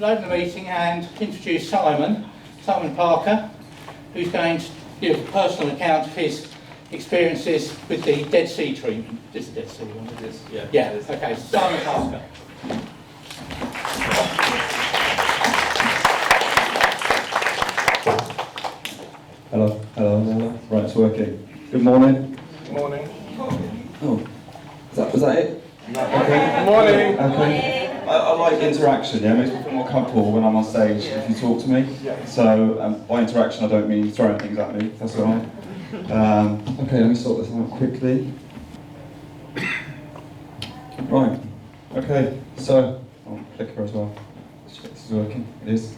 open the meeting and introduce Simon Parker, who's going to give a personal account of his experiences with the Dead Sea treatment. Is the Dead Sea one? It is, yeah. Yeah, okay, Simon Parker. Hello. Right, it's working. Good morning. Good morning. Oh, was that it? No. Okay. Good morning. Okay. I like interaction, yeah, it makes me feel more comfortable when I'm on stage if you talk to me. Yeah. So, by interaction I don't mean throwing things at me, if that's alright. Okay, let me sort this out quickly. Right, okay, so, clicker as well. Let's check this is working, it is.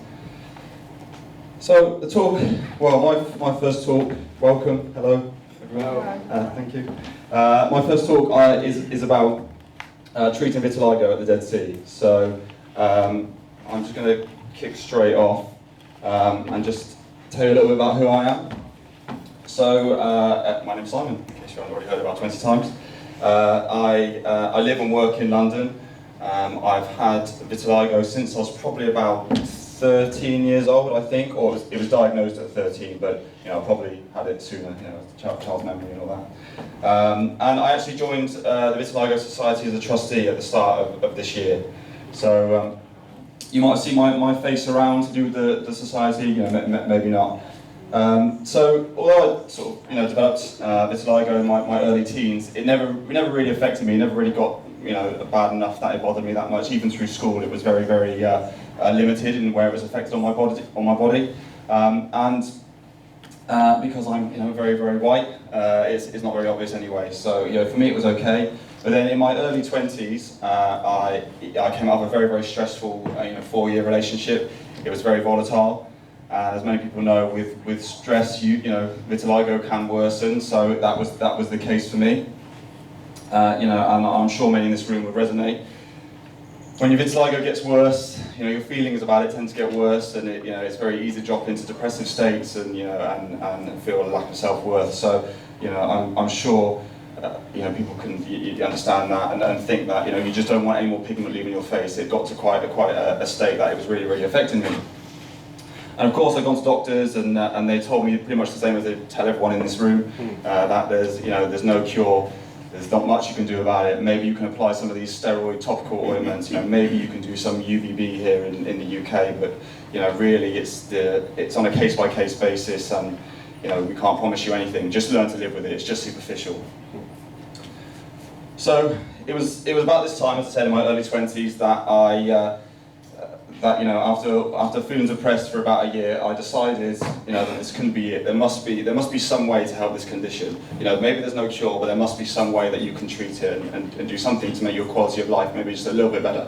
So, the talk, well, my first talk, welcome, hello, everyone. Thank you. My first talk is about treating vitiligo at the Dead Sea. So I'm just going to kick straight off and just tell you a little bit about who I am. So my name's Simon, in case you haven't already heard about 20 times. I live and work in London. I've had vitiligo since I was probably about 13 years old, I think, or it was diagnosed at 13, but I probably had it sooner, child's memory and all that. And I actually joined the Vitiligo Society as a trustee at the start of this year. So you might see my face around to do with the society, maybe not. So although I sort of developed vitiligo in my early teens, it never really affected me. It never really got bad enough that it bothered me that much. Even through school, it was very limited in where it was affected on my body. And because I'm very white, it's not very obvious anyway. So for me it was okay. But then in my early 20s, I came out of a very stressful 4-year relationship. It was very volatile. As many people know, with stress, vitiligo can worsen. So that was the case for me. And I'm sure many in this room would resonate. When your vitiligo gets worse, your feelings about it tend to get worse, and it's very easy to drop into depressive states and and feel a lack of self-worth. So I'm sure people can understand that and think that you just don't want any more pigment leaving your face. It got to quite a state that it was really affecting me. And of course, I've gone to doctors, and they told me pretty much the same as they tell everyone in this room, that there's no cure. There's not much you can do about it. Maybe you can apply some of these steroid topical ointments. Maybe you can do some UVB here in the UK, but really it's on a case-by-case basis, and we can't promise you anything. Just learn to live with it. It's just superficial. So it was about this time, as I said, in my early 20s, that after feeling depressed for about a year, I decided that this couldn't be it. There must be some way to help this condition. Maybe there's no cure, but there must be some way that you can treat it and do something to make your quality of life maybe just a little bit better.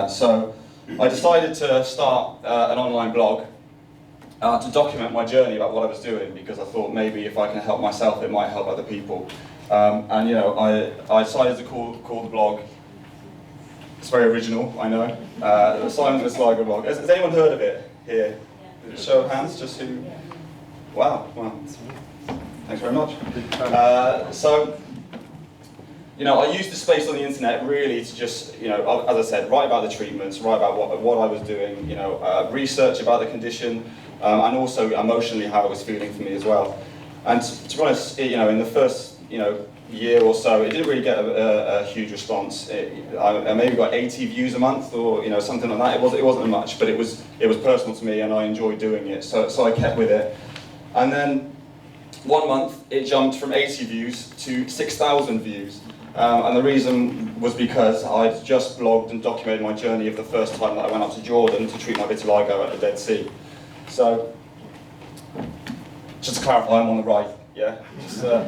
So I decided to start an online blog to document my journey about what I was doing, because I thought maybe if I can help myself, it might help other people. I decided to call the blog. It's very original, I know. The Simon Vitiligo blog. Has anyone heard of it here? Yeah. Show of hands, just who? Wow. Thanks very much. So, I used the space on the internet really to just, as I said, write about the treatments, write about what I was doing, research about the condition, and also emotionally how it was feeling for me as well. And to be honest, in the first, year or so, it didn't really get a huge response. I maybe got 80 views a month, or something like that. It wasn't much, but it was personal to me, and I enjoyed doing it. So I kept with it. And then one month it jumped from 80 views to 6,000 views. And the reason was because I'd just blogged and documented my journey of the first time that I went up to Jordan to treat my vitiligo at the Dead Sea. So just to clarify, I'm on the right. Yeah. So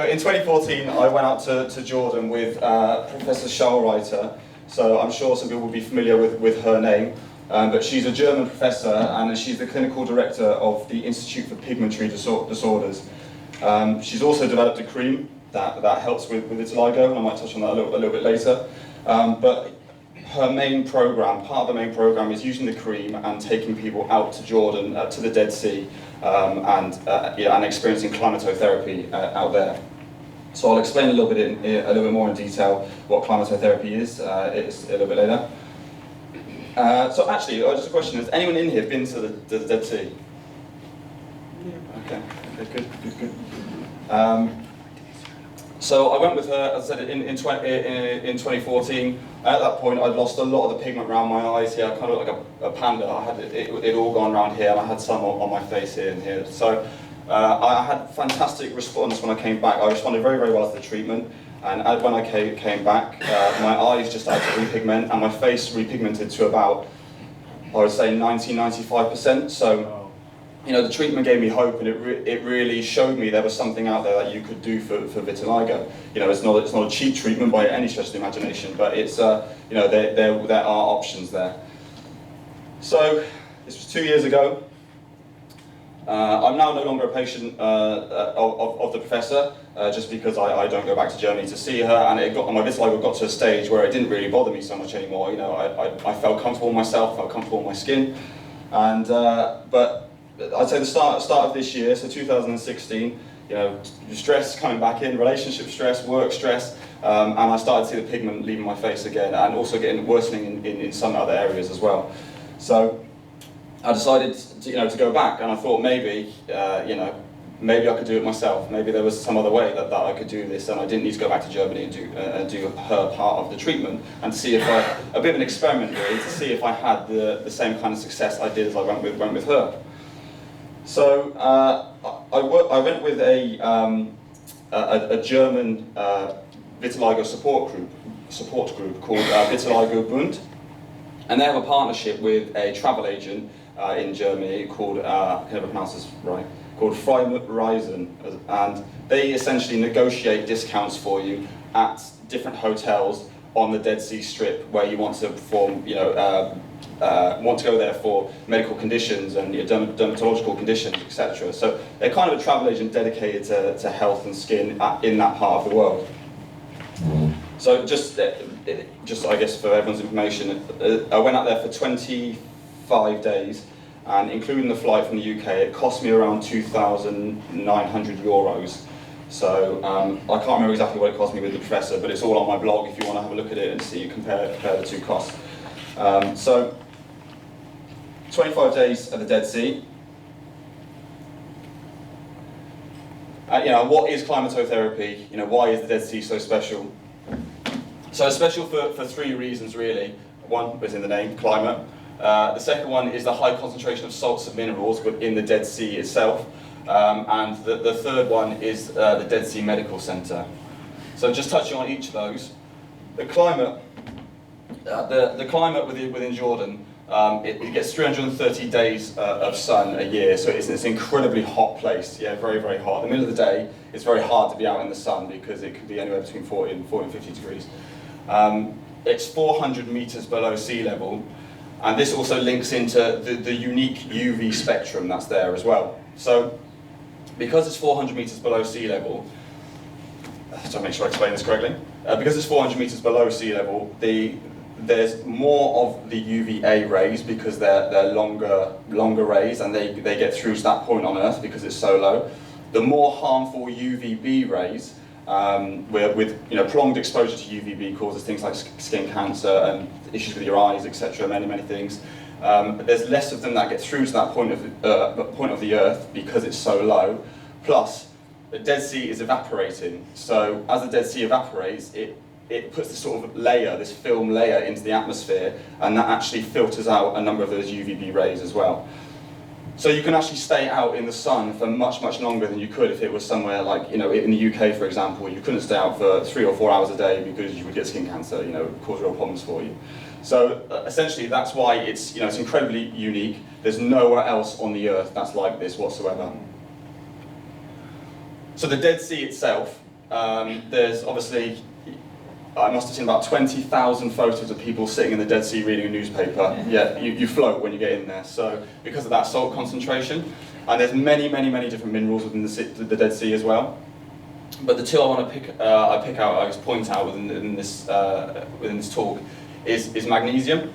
in 2014, I went out to Jordan with Professor Schallreiter. So I'm sure some people will be familiar with her name, but she's a German professor, and she's the clinical director of the Institute for Pigmentary Disorders. She's also developed a cream that helps with vitiligo, and I might touch on that a little bit later. But her main program, part of the main program, is using the cream and taking people out to Jordan, to the Dead Sea, and experiencing climatotherapy out there. So I'll explain a little bit more in detail what climatotherapy is a little bit later. So actually, just a question, has anyone in here been to the Dead Sea? Okay, good. So I went with her, as I said, in 2014. At that point, I'd lost a lot of the pigment around my eyes here. I kind of looked like a panda. I had it all gone around here, and I had some on my face here and here. So I had fantastic response when I came back. I responded very, very well to the treatment. And when I came back, my eyes just started to repigment, and my face repigmented to about, I would say, 90–95%. So, you know, the treatment gave me hope, and it really showed me there was something out there that you could do for vitiligo. You know, it's not a cheap treatment by any stretch of the imagination, but it's you know, there are options there. So this was 2 years ago. I'm now no longer a patient of the professor, just because I don't go back to Germany to see her, and my vitiligo got to a stage where it didn't really bother me so much anymore. You know, I felt comfortable in myself, felt comfortable in my skin, and but I'd say the start of this year, so 2016, you know, stress coming back in, relationship stress, work stress, and I started to see the pigment leaving my face again, and also getting worsening in some other areas as well. So I decided to go back, and I thought maybe, maybe I could do it myself. Maybe there was some other way that I could do this, and I didn't need to go back to Germany and do her part of the treatment, and to see if a bit of an experiment really, to see if I had the same kind of success I did as I went with her. So I went with a German vitiligo support group called Vitiligo Bund, and they have a partnership with a travel agent in Germany called, I can never pronounce this right, called Climatotherapy, and they essentially negotiate discounts for you at different hotels on the Dead Sea Strip where you want to perform, want to go there for medical conditions and dermatological conditions, etc. So they're kind of a travel agent dedicated to health and skin in that part of the world. So just I guess for everyone's information, I went out there for 25 days, and including the flight from the UK, it cost me around 2,900 euros. So I can't remember exactly what it cost me with the professor, but it's all on my blog if you want to have a look at it and see, compare the two costs. So 25 days at the Dead Sea. What is climatotherapy? Why is the Dead Sea so special? So it's special for three reasons really. One is in the name, climate. The second one is the high concentration of salts and minerals within the Dead Sea itself. And the third one is the Dead Sea Medical Center. So just touching on each of those. The climate, within Jordan, it gets 330 days of sun a year, so it's an incredibly hot place. Yeah, very, very hot. In the middle of the day, it's very hard to be out in the sun because it can be anywhere between 40 and 50 degrees. It's 400 meters below sea level, and this also links into the unique UV spectrum that's there as well. So, because it's 400 meters below sea level, so make sure I explain this correctly. Because it's 400 meters below sea level, there's more of the UVA rays because they're longer rays, and they get through to that point on Earth because it's so low. The more harmful UVB rays, with prolonged exposure to UVB causes things like skin cancer and issues with your eyes, etc. Many things. There's less of them that get through to that point of the Earth because it's so low. Plus, the Dead Sea is evaporating. So as the Dead Sea evaporates, it puts this sort of layer, this film layer into the atmosphere, and that actually filters out a number of those UVB rays as well. So you can actually stay out in the sun for much, much longer than you could if it was somewhere like, in the UK, for example, you couldn't stay out for 3 or 4 hours a day because you would get skin cancer, cause real problems for you. So essentially that's why it's incredibly unique. There's nowhere else on the Earth that's like this whatsoever. So the Dead Sea itself, there's obviously, I must have seen about 20,000 photos of people sitting in the Dead Sea reading a newspaper. Yeah, you float when you get in there. So because of that salt concentration, and there's many different minerals within the Dead Sea as well. But the two I want to point out within this talk is magnesium.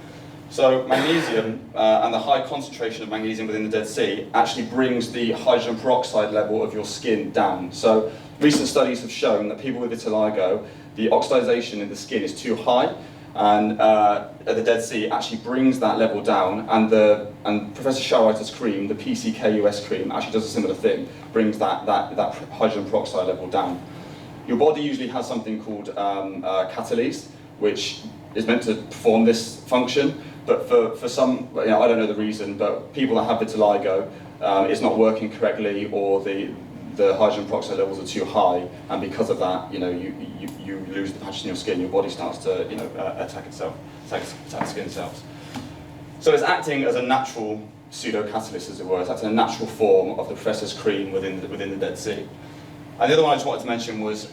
So magnesium and the high concentration of magnesium within the Dead Sea actually brings the hydrogen peroxide level of your skin down. So recent studies have shown that people with vitiligo, the oxidization in the skin is too high, And at the Dead Sea, it actually brings that level down, and Professor Showwriter's cream, the PCKUS cream, actually does a similar thing, brings that hydrogen peroxide level down. Your body usually has something called catalase, which is meant to perform this function, but for some, I don't know the reason, but people that have vitiligo, it's not working correctly, or the hydrogen peroxide levels are too high, and because of that, you lose the patches in your skin, your body starts to attack itself, attack skin cells. So it's acting as a natural pseudo-catalyst, as it were. It's acting in a natural form of the Professor's cream within the Dead Sea. And the other one I just wanted to mention was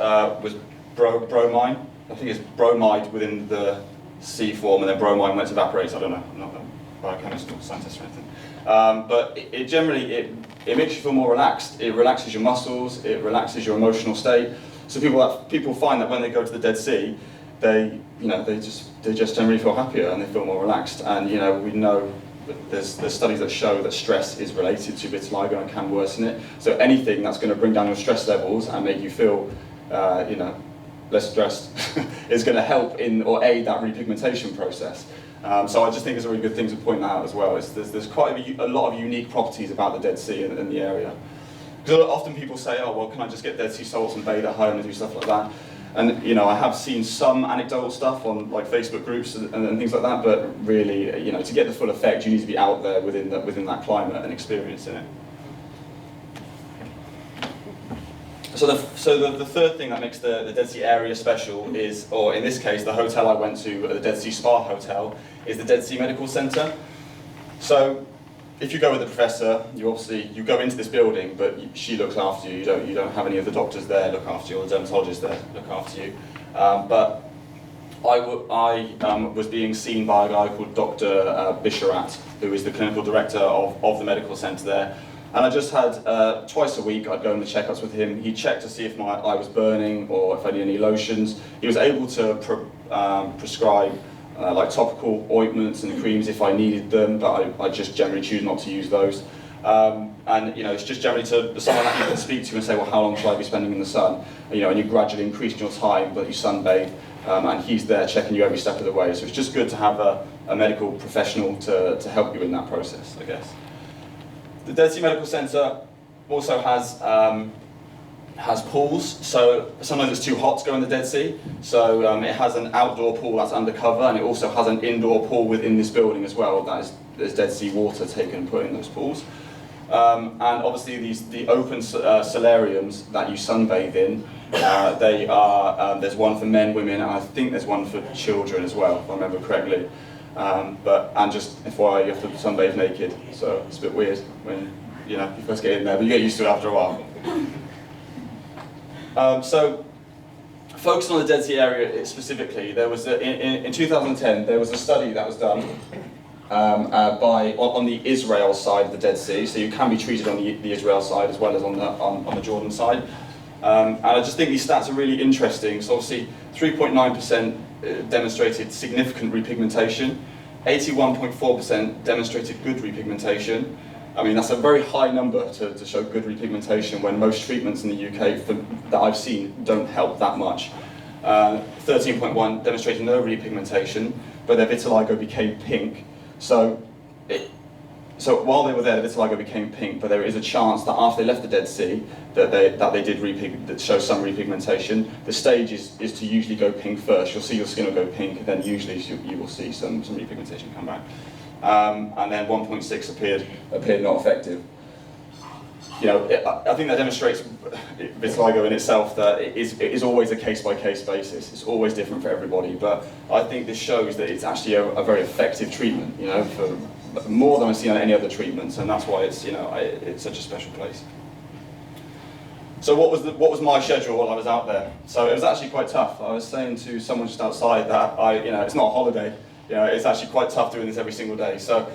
bromine. I think it's bromide within the sea form, and then bromine when it evaporates. I don't know, I'm not a biochemist or scientist or anything. But it generally makes you feel more relaxed. It relaxes your muscles, it relaxes your emotional state. So people find that when they go to the Dead Sea, they just generally feel happier and they feel more relaxed. And we know that there's studies that show that stress is related to vitiligo and can worsen it. So anything that's going to bring down your stress levels and make you feel less stressed is going to help in or aid that repigmentation process. So I just think it's a really good thing to point out as well. There's quite a lot of unique properties about the Dead Sea in the area. Because often people say, oh, well, can I just get Dead Sea salts and bathe at home and do stuff like that? And I have seen some anecdotal stuff on like Facebook groups and things like that, but really, to get the full effect, you need to be out there within that climate and experiencing it. So the third thing that makes the Dead Sea area special is, or in this case, the hotel I went to, the Dead Sea Spa Hotel, is the Dead Sea Medical Center. So if you go with the professor, you go into this building, but she looks after you. You don't have any of the doctors there look after you, or the dermatologists there look after you. But I was being seen by a guy called Dr. Bisharat, who is the clinical director of the medical center there. And I just had, twice a week, I'd go in the checkups with him. He'd check to see if my eye was burning or if I need any lotions. He was able to prescribe like topical ointments and creams if I needed them, but I just generally choose not to use those. And it's just generally someone that you can speak to and say, well, how long should I be spending in the sun? And you gradually increase your time that you sunbathe, and he's there checking you every step of the way. So it's just good to have a medical professional to help you in that process, I guess. The Dead Sea Medical Center also has pools, so sometimes it's too hot to go in the Dead Sea, so it has an outdoor pool that's undercover, and it also has an indoor pool within this building as well. There's Dead Sea water taken and put in those pools. And obviously the open solariums that you sunbathe in, there's one for men, women, and I think there's one for children as well, if I remember correctly. And just FYI, you have to sunbathe naked, so it's a bit weird when you first get in there, but you get used to it after a while. So, focusing on the Dead Sea area specifically, there was in 2010 there was a study that was done on the Israel side of the Dead Sea. So you can be treated on the Israel side as well as on the Jordan side. And I just think these stats are really interesting. So obviously, 3.9% demonstrated significant repigmentation. 81.4% demonstrated good repigmentation. I mean, that's a very high number to show good repigmentation when most treatments in the UK that I've seen don't help that much. 13.1 demonstrated no repigmentation, but their vitiligo became pink. So while they were there, the vitiligo became pink, but there is a chance that after they left the Dead Sea, that they did show some repigmentation. The stage is to usually go pink first. You'll see your skin will go pink, and then usually you will see some repigmentation come back. And then 1.6 appeared not effective. I think that demonstrates vitiligo in itself that it is always a case-by-case basis. It's always different for everybody, but I think this shows that it's actually a very effective treatment, for more than I've seen on any other treatments, and that's why it's it's such a special place. So what was my schedule while I was out there? So it was actually quite tough. I was saying to someone just outside that it's not a holiday. It's actually quite tough doing this every single day. So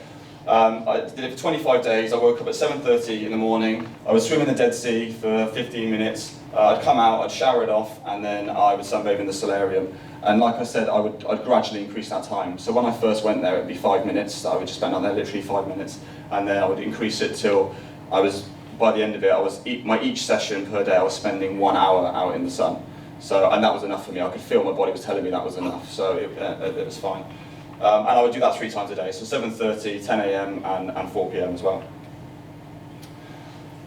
I did it for 25 days. I woke up at 7:30 in the morning. I would swim in the Dead Sea for 15 minutes. I'd come out, I'd shower it off, and then I would sunbathe in the solarium. And like I said, I'd gradually increase that time. So when I first went there, it'd be 5 minutes. I would just spend out there literally 5 minutes, and then I would increase it till by the end of it, each session per day, I was spending 1 hour out in the sun. So, and that was enough for me. I could feel my body was telling me that was enough, so it was fine. And I would do that 3 times a day, so 7:30, 10 a.m. and 4 p.m. as well.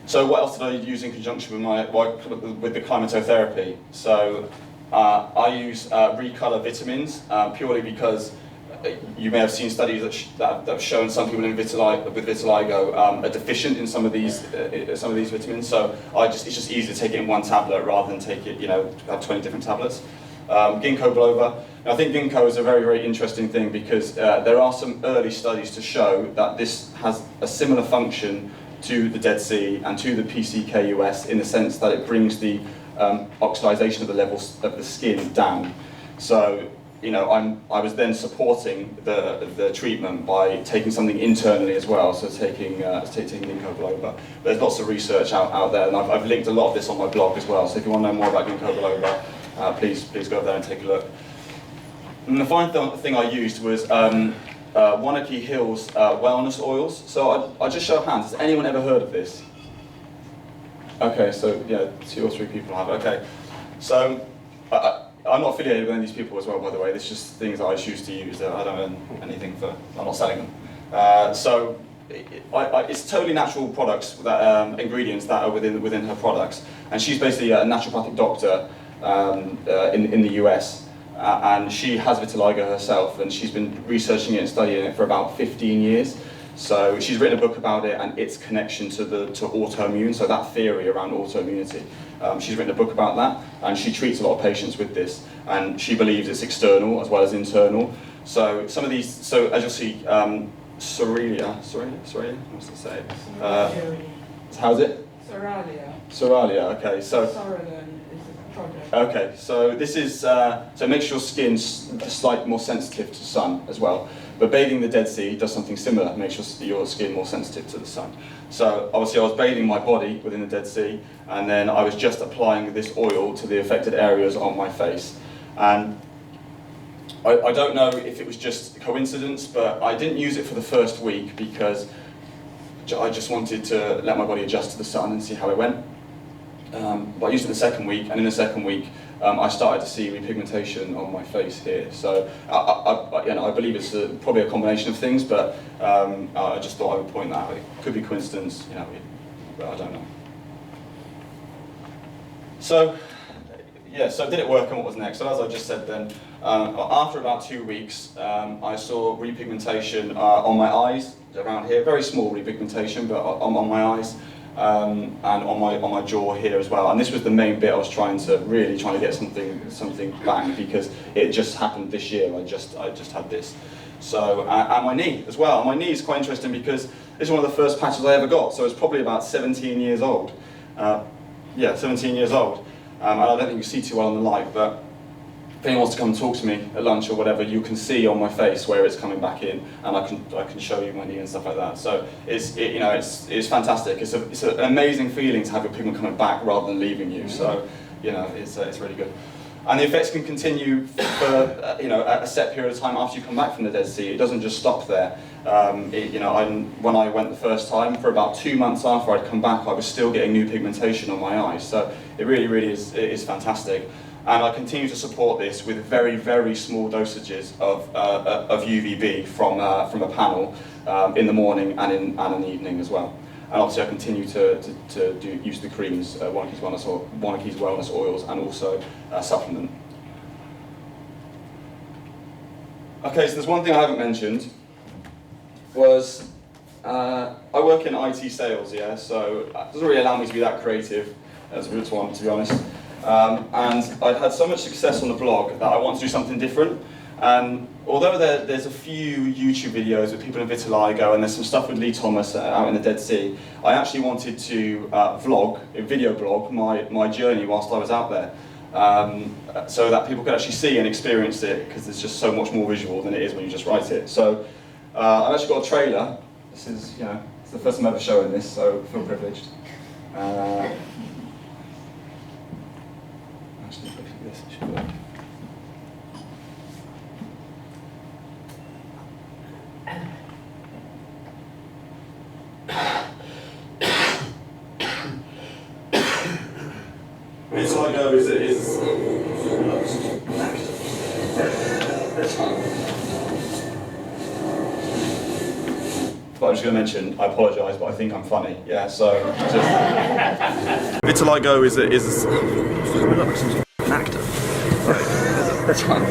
So what else did I use in conjunction with the climatotherapy? So I use recolor vitamins purely because you may have seen studies that have shown some people with vitiligo are deficient in some of these vitamins. So it's just easy to take it in one tablet rather than take it, have 20 different tablets. Ginkgo biloba. Now, I think ginkgo is a very, very interesting thing because there are some early studies to show that this has a similar function to the Dead Sea and to the PCKUS in the sense that it brings the oxidization of the levels of the skin down. So, I was then supporting the treatment by taking something internally as well, so taking ginkgo biloba. There's lots of research out there, and I've linked a lot of this on my blog as well, so if you want to know more about ginkgo biloba, please go over there and take a look. And the final thing I used was Wanakee Hills wellness oils. So I just show of hands, has anyone ever heard of this? Okay, so yeah, 2 or 3 people have. Okay, so I'm not affiliated with any of these people as well, by the way. This is just things that I choose to use. I don't earn anything for. I'm not selling them. So it's totally natural products, that ingredients that are within her products, and she's basically a naturopathic doctor in the US. And she has vitiligo herself, and she's been researching it and studying it for about 15 years. So she's written a book about it and its connection to autoimmune, so that theory around autoimmunity. She's written a book about that, and she treats a lot of patients with this, and she believes it's external as well as internal. So some of these, so as you'll see, Soralia, what's it say? How's it? Soralia, okay. So. Okay, so this is, so it makes your skin slightly more sensitive to sun as well. But bathing the Dead Sea does something similar, makes your skin more sensitive to the sun. So obviously I was bathing my body within the Dead Sea, and then I was just applying this oil to the affected areas on my face. And I don't know if it was just coincidence, but I didn't use it for the first week because I just wanted to let my body adjust to the sun and see how it went. But I used it the second week, and in the second week I started to see repigmentation on my face here. So I believe it's probably a combination of things, but I just thought I would point that out. It could be coincidence, but I don't know. So yeah, so did it work, and what was next? So as I just said then, after about 2 weeks, I saw repigmentation on my eyes around here, very small repigmentation, but on my eyes. And on my jaw here as well, and this was the main bit I was trying to get something back, because it just happened this year. I just had this. So and my knee as well. My knee is quite interesting because this is one of the first patches I ever got. So it's probably about 17 years old. 17 years old. And I don't think you see too well on the light, but if anyone wants to come and talk to me at lunch or whatever, you can see on my face where it's coming back in, and I can show you my knee and stuff like that. So it's fantastic. It's an amazing feeling to have your pigment coming back rather than leaving you. So it's really good. And the effects can continue for a set period of time after you come back from the Dead Sea. It doesn't just stop there. When I went the first time, for about 2 months after I'd come back, I was still getting new pigmentation on my eyes. So it really is fantastic. And I continue to support this with very, very small dosages of UVB from a panel in the morning and in the evening as well. And obviously I continue to use the creams, Wanakee's Wellness Oils, and also supplement. Okay, so there's one thing I haven't mentioned, was I work in IT sales, yeah, so it doesn't really allow me to be that creative as a root one, to be honest. And I'd had so much success on the blog that I want to do something different. And although there's a few YouTube videos with people in vitiligo, and there's some stuff with Lee Thomas out in the Dead Sea, I actually wanted to video blog my journey whilst I was out there, so that people could actually see and experience it, because it's just so much more visual than it is when you just write it. So I've actually got a trailer. This is, it's the first time I'm ever showing this, so I feel privileged. Actually, if I do this, it should work. Vitiligo is But I'm just going to mention, I apologise, but I think I'm funny. Yeah, so just Vitiligo is an actor. That's fine.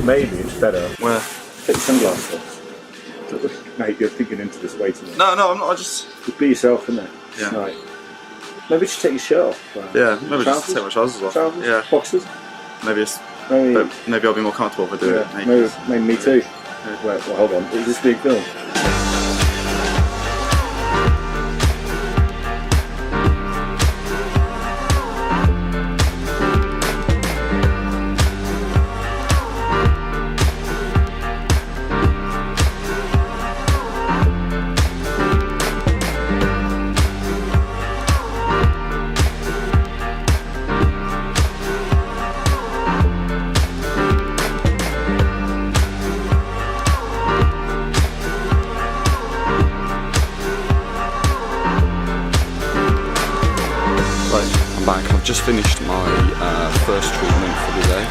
Maybe it's better. Where? Take sunglasses off. Mate, you're thinking into this way too much. No, I'm not. I just. Just be yourself, innit? Yeah. Like, maybe just take your shirt off. Yeah, maybe just Trousers? take my trousers off. Trousers? Yeah. Boxers? Maybe it's. Maybe. But maybe I'll be more comfortable if I do it. Maybe me too. Wait, hold on. Is this big film? I'm back. I've just finished my first treatment for the day.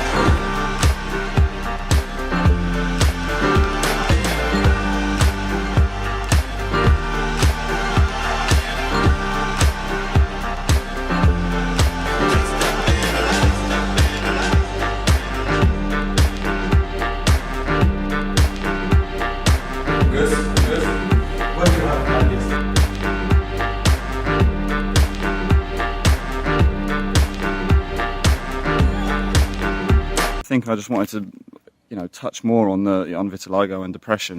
I think I just wanted to, touch more on on vitiligo and depression.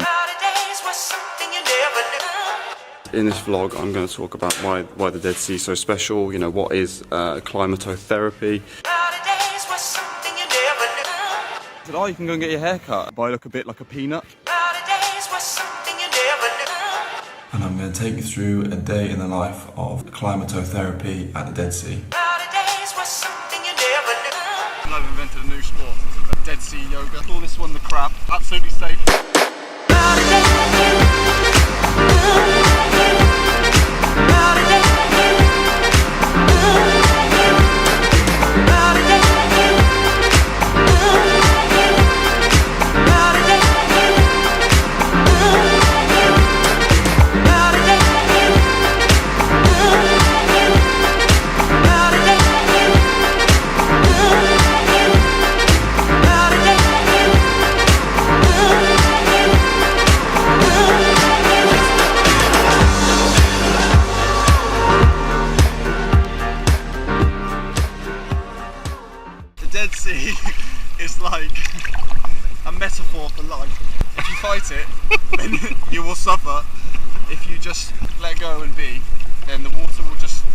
In this vlog, I'm going to talk about why the Dead Sea is so special. What is climatotherapy. I said, you can go and get your hair cut. But I look a bit like a peanut. And I'm going to take you through a day in the life of climatotherapy at the Dead Sea. I've invented a new sport, Dead Sea Yoga. Call this one the crab. Absolutely safe. Dead Sea is like a metaphor for life. If you fight it, then you will suffer. If you just let go and be, then the water will just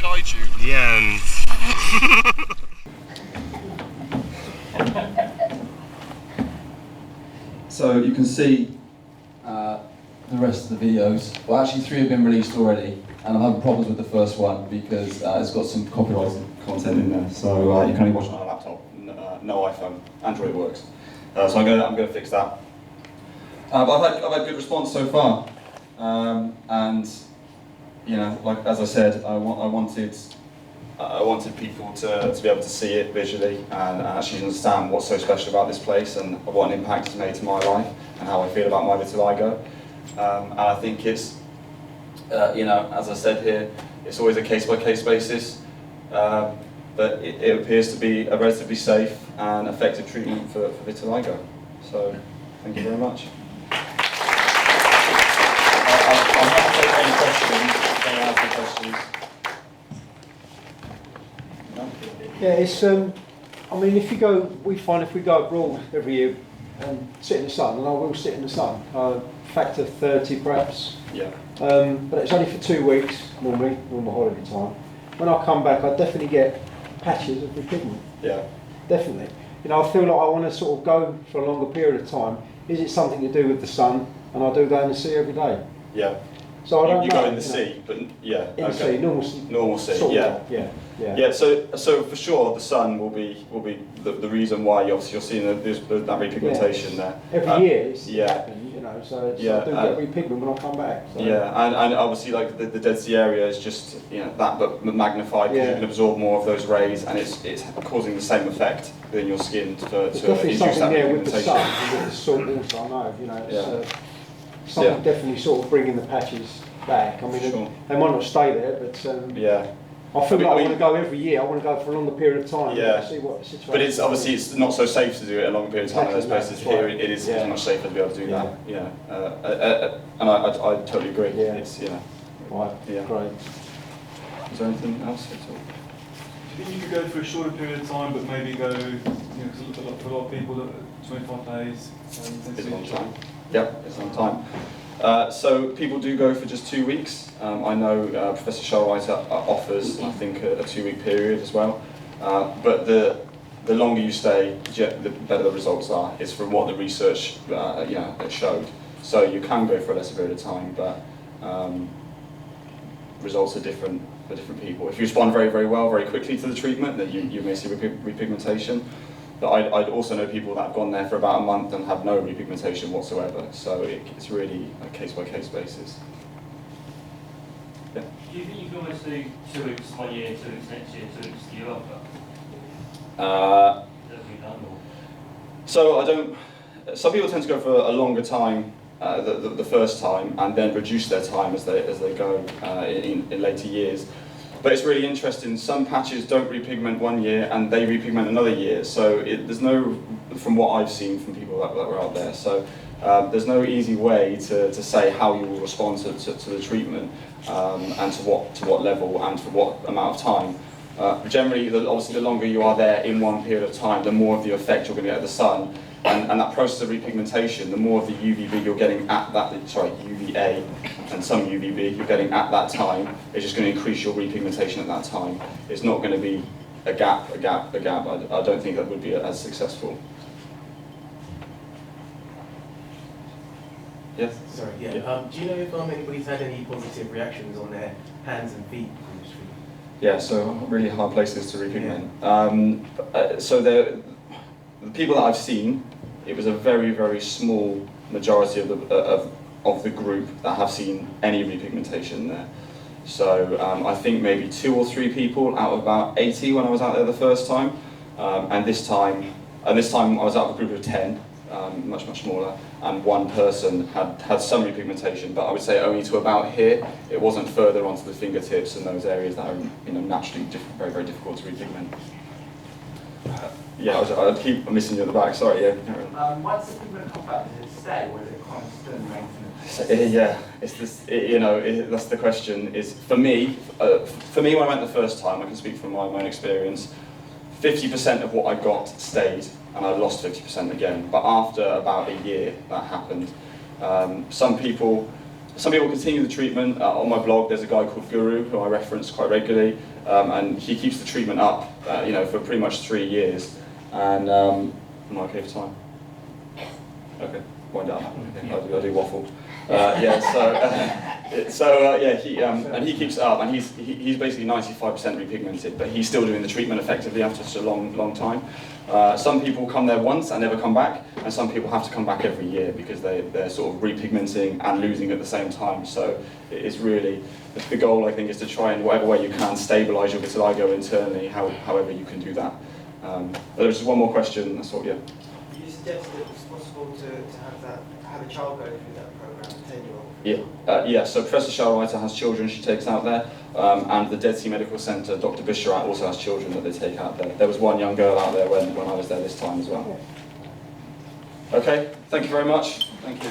guide you. The end. So you can see the rest of the videos. Well, actually 3 have been released already, and I'm having problems with the first one because it's got some copyrighted content in there. So you can only watch it on a laptop, no iPhone. Android works. So I'm going to fix that. But I've had good response so far, and like as I said, I wanted people to be able to see it visually and actually understand what's so special about this place and what an impact it's made to my life and how I feel about my vitiligo. And I think it's, as I said here, it's always a case-by-case basis, but it appears to be a relatively safe and effective treatment for vitiligo. So, thank you very much. I'm happy to take any questions, if anyone has any questions. Yeah, it's. I mean, we find if we go abroad every year and sit in the sun, and I will sit in the sun, factor 30 perhaps. Yeah. But it's only for 2 weeks normally, normal holiday time. When I come back, I definitely get patches of the pigment. Yeah. Definitely. I feel like I want to sort of go for a longer period of time. Is it something to do with the sun? And I do go in the sea every day. Yeah. So I don't you know. go in the sea, but yeah. In the sea, normal sea. Sort Yeah. of, yeah. Yeah, so for sure the sun will be the reason why you're seeing that repigmentation there. Every year it's yeah. happening, so it's, Yeah, I do get repigment when I come back. So. Yeah, and obviously like the Dead Sea area is just that but magnified because you can absorb more of those rays, and it's causing the same effect within your skin to definitely induce something that there with the repigmentation. sun, with the salt water. I know, it's something definitely sort of bringing the patches back. I mean, they might not stay there, but yeah. I feel like I want to go every year. I want to go for a longer period of time. Yeah. See what the situation. But it's obviously it's not so safe to do it a long period of time in those places. Here it is much safer to be able to do that. Yeah. And I totally agree. Yeah. It's Right. Yeah. Great. Is there anything else at all? Do you think you could go for a shorter period of time, but maybe go, because for a lot of people, 25 days. It's a long time. Yep, it's a long time. So people do go for just 2 weeks. I know Professor Shallwriter offers, I think, a 2-week period as well. But the longer you stay, the better the results are. It's from what the research showed. So you can go for a lesser period of time, but results are different for different people. If you respond very, very well, very quickly to the treatment, then you may see repigmentation. But I'd also know people that have gone there for about a month and have no repigmentation whatsoever. So it's really a case-by-case basis. Yeah. Do you think you can almost do 2 weeks 1 year, 2 weeks next year, 2 weeks the year after? So I don't. Some people tend to go for a longer time the first time, and then reduce their time as they go in later years. But it's really interesting. Some patches don't repigment 1 year, and they repigment another year. So there's no, from what I've seen from people that were out there. So there's no easy way to say how you will respond to the treatment, and to what level and for what amount of time. Generally, obviously, the longer you are there in one period of time, the more of the effect you're going to get at the sun, and that process of repigmentation, the more of the UVB you're getting at that, UVA, and some UVB you're getting at that time, is just going to increase your repigmentation at that time. It's not going to be a gap. I don't think that would be as successful. Yes? Sorry, yeah. Do you know if anybody's had any positive reactions on their hands and feet from this treatment? Yeah, so really hard places to repigment. So the people that I've seen, it was a very, very small majority of the group that have seen any repigmentation there. So I think maybe 2 or 3 people out of about 80 when I was out there the first time, and this time I was out of a group of 10, much smaller, and 1 person had some repigmentation, but I would say only to about here. It wasn't further onto the fingertips and those areas that are naturally very, very difficult to repigment. Yeah, I keep missing you at the back. Sorry. Yeah. Once the pigment comes back, does it stay, or is it constant maintenance? Yeah, it's this. That's the question. Is for me when I went the first time, I can speak from my own experience. 50% of what I got stayed, and I lost 50% again. But after about a year, that happened. Some people continue the treatment. On my blog, there's a guy called Guru who I reference quite regularly, and he keeps the treatment up, for pretty much 3 years. And am I okay for time? Okay, wind up. Okay, I do waffle. He keeps it up, and he's basically 95% repigmented, but he's still doing the treatment effectively after such a long time. Some people come there once and never come back, and some people have to come back every year because they're sort of repigmenting and losing at the same time. So it's really, the goal I think is to try in whatever way you can stabilise your vitiligo internally, however you can do that. There's just one more question, that's all, yeah. You suggested it was possible to have a child go through that program, a 10-year-old. Yeah, so Professor Shallwriter has children she takes out there, and the Dead Sea Medical Centre, Dr. Bisharat also has children that they take out there. There was 1 young girl out there when I was there this time as well. Okay, thank you very much. Thank you.